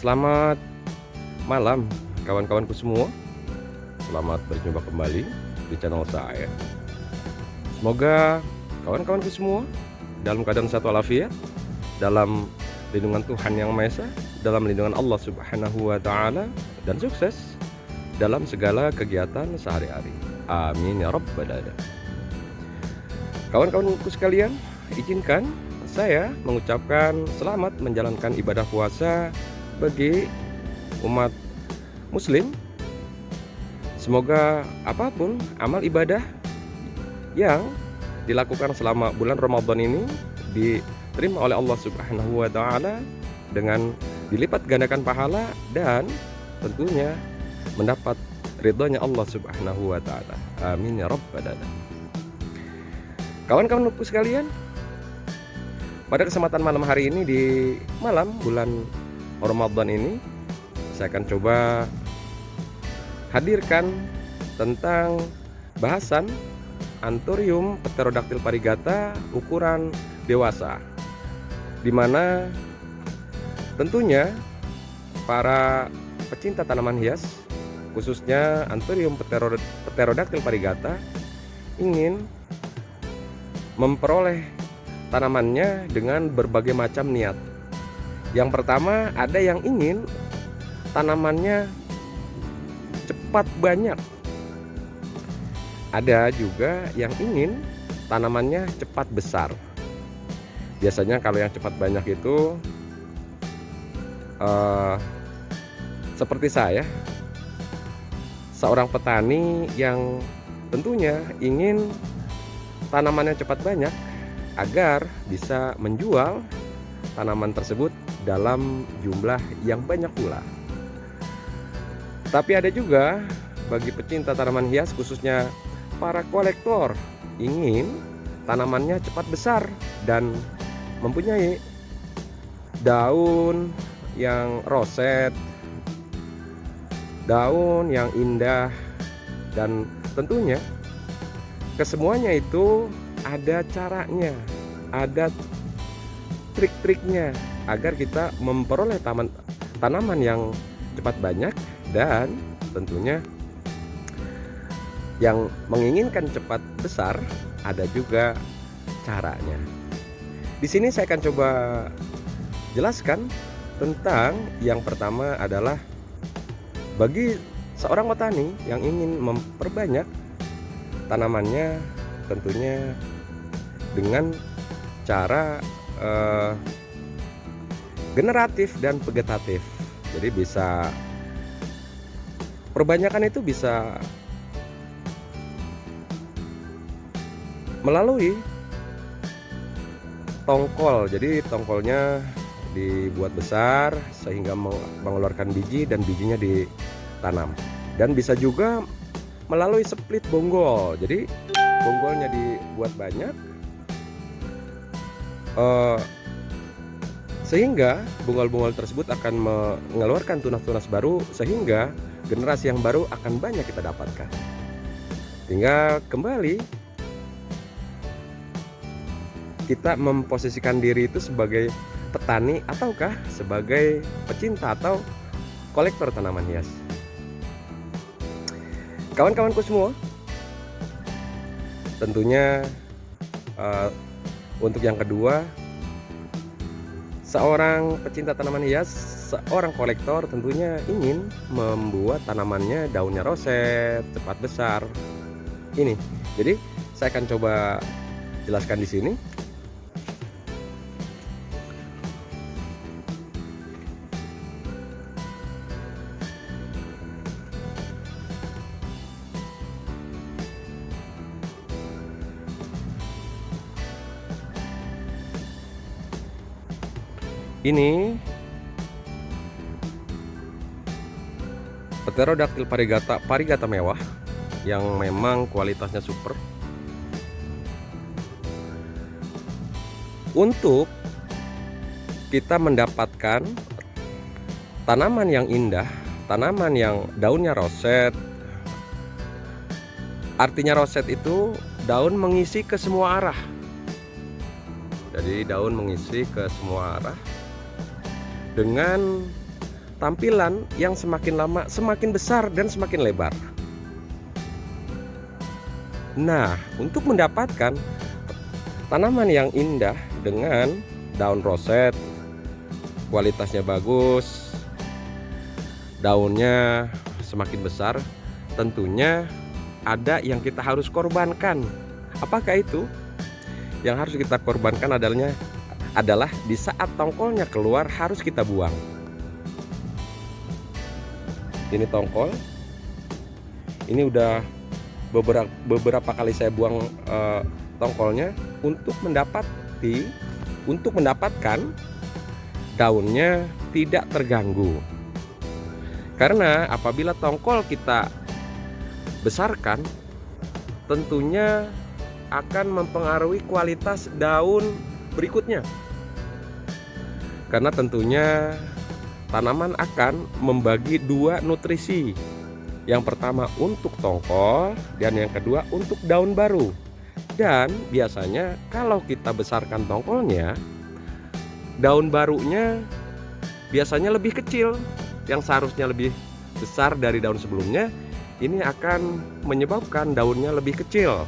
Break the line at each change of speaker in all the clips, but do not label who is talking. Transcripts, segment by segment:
Selamat malam kawan-kawanku semua. Selamat berjumpa kembali di channel saya. Semoga kawan-kawanku semua dalam keadaan sehat walafiat, dalam lindungan Tuhan Yang Maha Esa, dalam lindungan Allah Subhanahu wa taala, dan sukses dalam segala kegiatan sehari-hari. Amin ya rabbal alamin. Kawan-kawanku sekalian, izinkan saya mengucapkan selamat menjalankan ibadah puasa bagi umat muslim. Semoga apapun amal ibadah yang dilakukan selama bulan Ramadan ini diterima oleh Allah Subhanahu wa taala dengan dilipat gandakan pahala dan tentunya mendapat ridhonya Allah Subhanahu wa taala. Amin ya rabbal alamin. Kawan-kawanku sekalian, pada kesempatan malam hari ini, di malam bulan Ramadan ini, saya akan coba hadirkan tentang bahasan Anthurium pterodactyl parigata ukuran dewasa, di mana tentunya para pecinta tanaman hias, khususnya Anthurium pterodactyl parigata, ingin memperoleh tanamannya dengan berbagai macam niat. Yang pertama, ada yang ingin tanamannya cepat banyak. Ada juga yang ingin tanamannya cepat besar. Biasanya kalau yang cepat banyak itu seperti saya, seorang petani yang tentunya ingin tanamannya cepat banyak agar bisa menjual tanaman tersebut dalam jumlah yang banyak pula. Tapi ada juga bagi pecinta tanaman hias, khususnya para kolektor, ingin tanamannya cepat besar dan mempunyai daun yang roset, daun yang indah, dan tentunya kesemuanya itu ada caranya, ada trik-triknya agar kita memperoleh tanaman yang cepat banyak, dan tentunya yang menginginkan cepat besar ada juga caranya. Di sini saya akan coba jelaskan tentang yang pertama adalah bagi seorang petani yang ingin memperbanyak tanamannya, tentunya dengan cara generatif dan vegetatif. Jadi bisa perbanyakan itu bisa melalui tongkol. Jadi tongkolnya dibuat besar sehingga mengeluarkan biji dan bijinya ditanam. Dan bisa juga melalui split bonggol. Jadi bonggolnya dibuat banyak sehingga bonggol-bonggol tersebut akan mengeluarkan tunas-tunas baru, sehingga generasi yang baru akan banyak kita dapatkan. Tinggal kembali kita memposisikan diri itu sebagai petani ataukah sebagai pecinta atau kolektor tanaman hias. Kawan-kawanku semua, tentunya untuk yang kedua, seorang pecinta tanaman hias, seorang kolektor tentunya ingin membuat tanamannya daunnya roset, cepat besar. Ini, jadi saya akan coba jelaskan di sini. Ini Pterodactyl parigata mewah yang memang kualitasnya super. Untuk kita mendapatkan tanaman yang indah, tanaman yang daunnya roset. Artinya roset itu daun mengisi ke semua arah. Jadi daun mengisi ke semua arah dengan tampilan yang semakin lama semakin besar dan semakin lebar. Nah, untuk mendapatkan tanaman yang indah dengan daun roset, kualitasnya bagus, daunnya semakin besar, tentunya ada yang kita harus korbankan. Apakah itu? Yang harus kita korbankan adalah di saat tongkolnya keluar harus kita buang. Ini tongkol. Ini udah beberapa kali saya buang tongkolnya untuk mendapatkan daunnya tidak terganggu. Karena apabila tongkol kita besarkan, tentunya akan mempengaruhi kualitas daun berikutnya. Karena tentunya tanaman akan membagi dua nutrisi. Yang pertama untuk tongkol dan yang kedua untuk daun baru. Dan biasanya kalau kita besarkan tongkolnya, daun barunya biasanya lebih kecil, yang seharusnya lebih besar dari daun sebelumnya. Ini akan menyebabkan daunnya lebih kecil.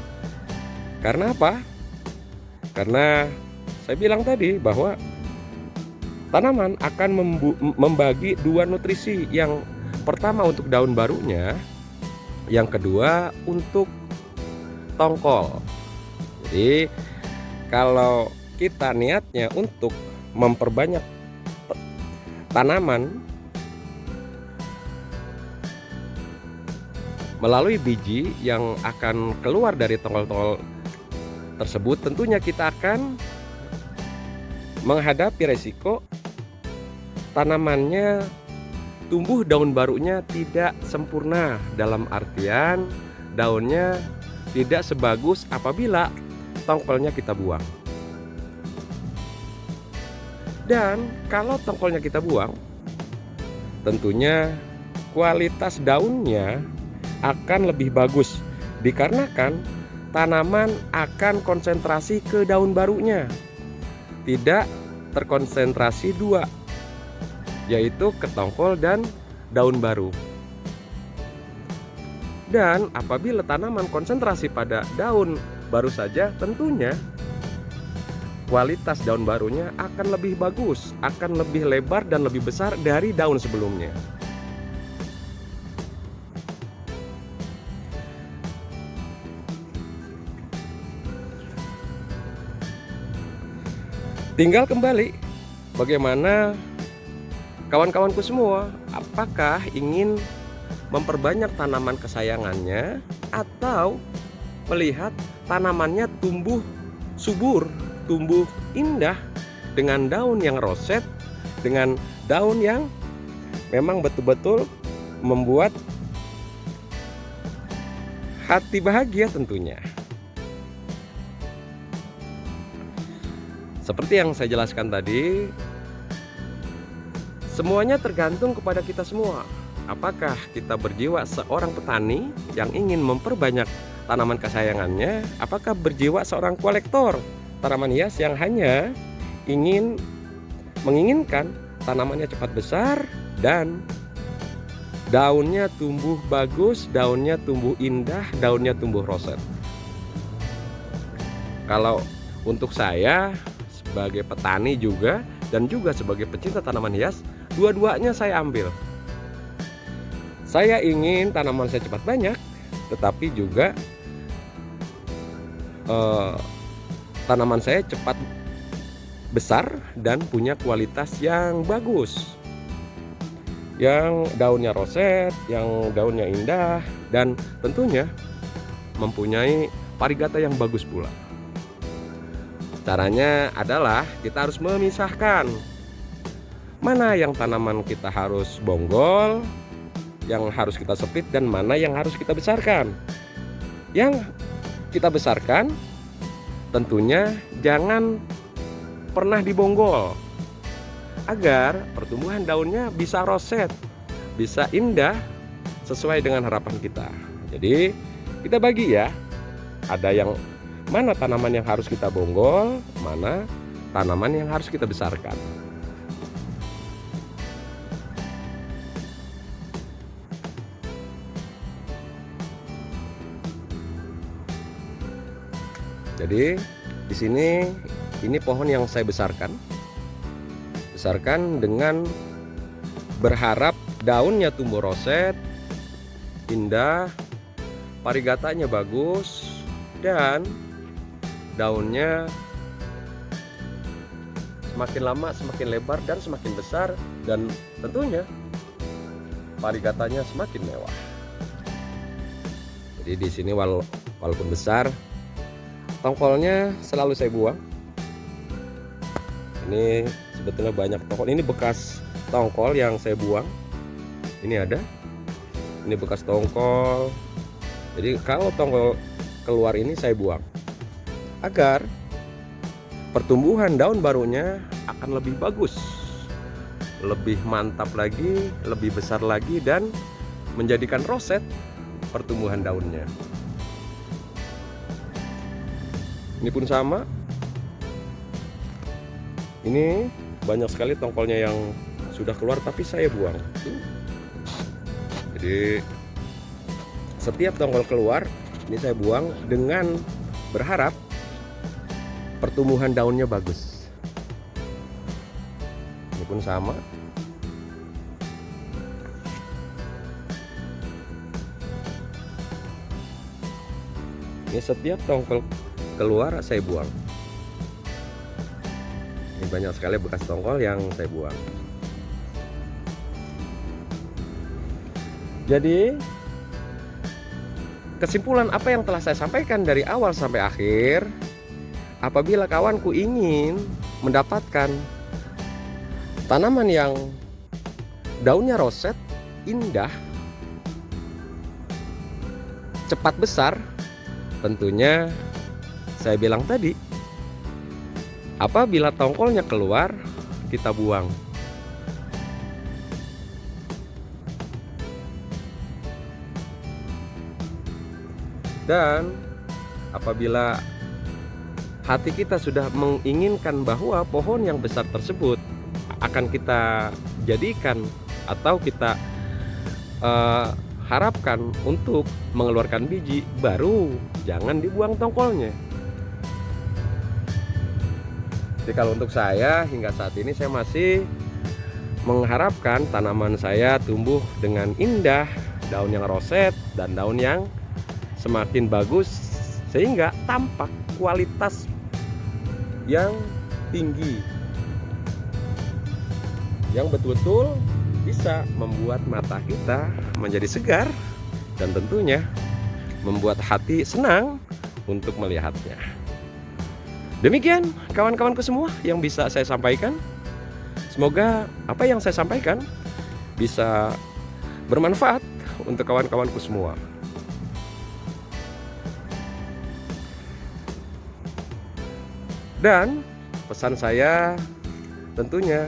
Karena apa? Karena saya bilang tadi bahwa tanaman akan membagi dua nutrisi. Yang pertama untuk daun barunya, yang kedua untuk tongkol. Jadi kalau kita niatnya untuk memperbanyak tanaman melalui biji yang akan keluar dari tongkol-tongkol tersebut, tentunya kita akan menghadapi resiko tanamannya tumbuh daun barunya tidak sempurna, dalam artian daunnya tidak sebagus apabila tongkolnya kita buang. Dan kalau tongkolnya kita buang, tentunya kualitas daunnya akan lebih bagus, dikarenakan tanaman akan konsentrasi ke daun barunya, tidak terkonsentrasi dua, yaitu ke tongkol dan daun baru. Dan apabila tanaman konsentrasi pada daun baru saja, tentunya kualitas daun barunya akan lebih bagus, akan lebih lebar dan lebih besar dari daun sebelumnya. Tinggal kembali bagaimana kawan-kawanku semua, apakah ingin memperbanyak tanaman kesayangannya atau melihat tanamannya tumbuh subur, tumbuh indah dengan daun yang roset, dengan daun yang memang betul-betul membuat hati bahagia tentunya. Seperti yang saya jelaskan tadi, semuanya tergantung kepada kita semua. Apakah kita berjiwa seorang petani yang ingin memperbanyak tanaman kesayangannya? Apakah berjiwa seorang kolektor tanaman hias yang hanya menginginkan tanamannya cepat besar dan daunnya tumbuh bagus, daunnya tumbuh indah, daunnya tumbuh roset? Kalau untuk saya sebagai petani juga dan juga sebagai pecinta tanaman hias, dua-duanya saya ambil. Saya ingin tanaman saya cepat banyak, tetapi juga tanaman saya cepat besar dan punya kualitas yang bagus, yang daunnya roset, yang daunnya indah, dan tentunya mempunyai varigata yang bagus pula. Caranya adalah kita harus memisahkan mana yang tanaman kita harus bonggol, yang harus kita sepit, dan mana yang harus kita besarkan. Yang kita besarkan tentunya jangan pernah dibonggol, agar pertumbuhan daunnya bisa roset, bisa indah sesuai dengan harapan kita. Jadi kita bagi ya, ada yang mana tanaman yang harus kita bonggol, mana tanaman yang harus kita besarkan. Jadi di sini ini pohon yang saya besarkan dengan berharap daunnya tumbuh roset, indah, varigatanya bagus, dan daunnya semakin lama semakin lebar dan semakin besar, dan tentunya varigatanya semakin mewah. Jadi di sini walaupun besar, tongkolnya selalu saya buang. Ini sebetulnya banyak tongkol. Ini bekas tongkol yang saya buang. Ini ada. Ini bekas tongkol. Jadi kalau tongkol keluar ini saya buang, agar pertumbuhan daun barunya akan lebih bagus, lebih mantap lagi, lebih besar lagi, dan menjadikan roset pertumbuhan daunnya. Ini pun sama. Ini banyak sekali tongkolnya yang sudah keluar tapi saya buang. Jadi setiap tongkol keluar ini saya buang dengan berharap pertumbuhan daunnya bagus. Ini pun sama. Ini setiap tongkol keluar saya buang. Ini banyak sekali bekas tongkol yang saya buang. Jadi kesimpulan apa yang telah saya sampaikan dari awal sampai akhir, apabila kawanku ingin mendapatkan tanaman yang daunnya roset, indah, cepat besar, tentunya saya bilang tadi, apabila tongkolnya keluar, kita buang. Dan apabila hati kita sudah menginginkan bahwa pohon yang besar tersebut akan kita jadikan atau kita harapkan untuk mengeluarkan biji, baru jangan dibuang tongkolnya. Jadi kalau untuk saya hingga saat ini saya masih mengharapkan tanaman saya tumbuh dengan indah, daun yang roset dan daun yang semakin bagus, sehingga tampak kualitas yang tinggi, yang betul-betul bisa membuat mata kita menjadi segar dan tentunya membuat hati senang untuk melihatnya. Demikian kawan-kawanku semua yang bisa saya sampaikan. Semoga apa yang saya sampaikan bisa bermanfaat untuk kawan-kawanku semua. Dan pesan saya tentunya,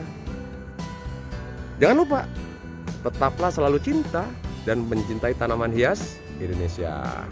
jangan lupa tetaplah selalu cinta dan mencintai tanaman hias Indonesia.